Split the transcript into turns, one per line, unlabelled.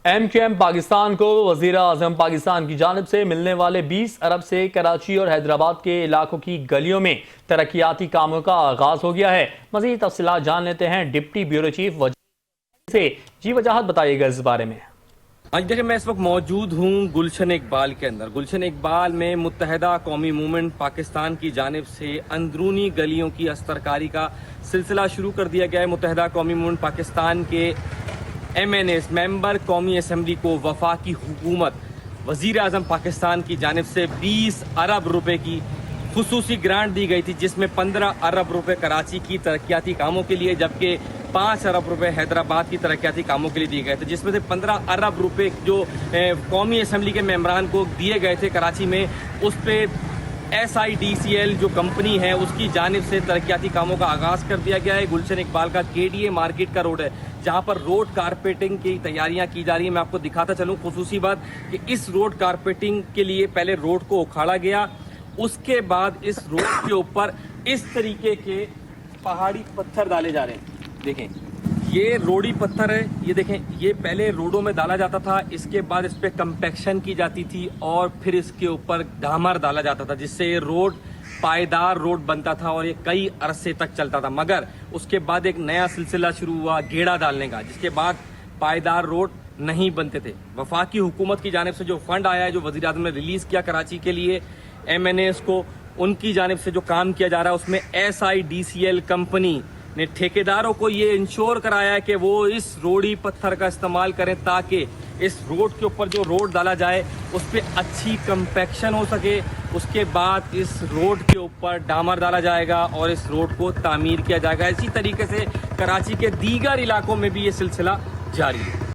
M Q M Pakistan کو وزیر اعظم پاکستان کی جانب سے ملنے والے 20 ارب سے کراچی اور حیدرآباد کے علاقوں کی گلیوں میں ترقیاتی کاموں کا آغاز ہو گیا ہے۔ مزید تفصیلات جان لیتے ہیں ڈپٹی بیورو چیف سے۔ وجاہت بتائیے گا اس بارے میں۔
آج دیکھیں، میں اس وقت موجود ہوں گلشن اقبال کے اندر۔ گلشن اقبال میں متحدہ قومی موومنٹ پاکستان کی جانب سے اندرونی گلیوں کی استرکاری کا سلسلہ شروع کر دیا گیا ہے۔ متحدہ قومی موومنٹ پاکستان کے ایم این ایس ممبر قومی اسمبلی کو وفاقی حکومت وزیر اعظم پاکستان کی جانب سے 20 ارب روپے کی خصوصی گرانٹ دی گئی تھی، جس میں 15 ارب روپے کراچی کی ترقیاتی کاموں کے لیے جبکہ 5 ارب روپے حیدرآباد کی ترقیاتی کاموں کے لیے دیے گئے تھے، جس میں سے 15 ارب روپے جو قومی اسمبلی کے ممبران کو دیے گئے تھے کراچی میں، اس پہ S I D C L جو کمپنی ہے اس کی جانب سے ترقیاتی کاموں کا آغاز کر دیا گیا ہے۔ گلشن اقبال کا کے ڈی اے مارکیٹ کا روڈ ہے، جہاں پر روڈ کارپیٹنگ کی تیاریاں کی جا رہی ہیں۔ میں آپ کو دکھاتا چلوں خصوصی بات کہ اس روڈ کارپیٹنگ کے لیے پہلے روڈ کو اکھاڑا گیا، اس کے بعد اس روڈ کے اوپر اس طریقے کے پہاڑی پتھر ڈالے جا رہے ہیں۔ دیکھیں، یہ روڑی پتھر ہے، یہ دیکھیں، یہ پہلے روڈوں میں ڈالا جاتا تھا، اس کے بعد اس پہ کمپیکشن کی جاتی تھی اور پھر اس کے اوپر ڈامر ڈالا جاتا تھا، جس سے یہ روڈ پائیدار روڈ بنتا تھا اور یہ کئی عرصے تک چلتا تھا۔ مگر اس کے بعد ایک نیا سلسلہ شروع ہوا گیڑا ڈالنے کا، جس کے بعد پائیدار روڈ نہیں بنتے تھے۔ وفاقی حکومت کی جانب سے جو فنڈ آیا ہے، جو وزیر اعظم نے ریلیز کیا کراچی کے لیے ایم این ایس کو، ان کی جانب سے جو کام کیا جا رہا ہے اس میں S I D C L company نے ٹھیکیداروں کو یہ انشور کرایا ہے کہ وہ اس روڑی پتھر کا استعمال کریں تاکہ اس روڈ کے اوپر جو روڈ ڈالا جائے اس پہ اچھی کمپیکشن ہو سکے۔ اس کے بعد اس روڈ کے اوپر ڈامر ڈالا جائے گا اور اس روڈ کو تعمیر کیا جائے گا۔ اسی طریقے سے کراچی کے دیگر علاقوں میں بھی یہ سلسلہ جاری ہے۔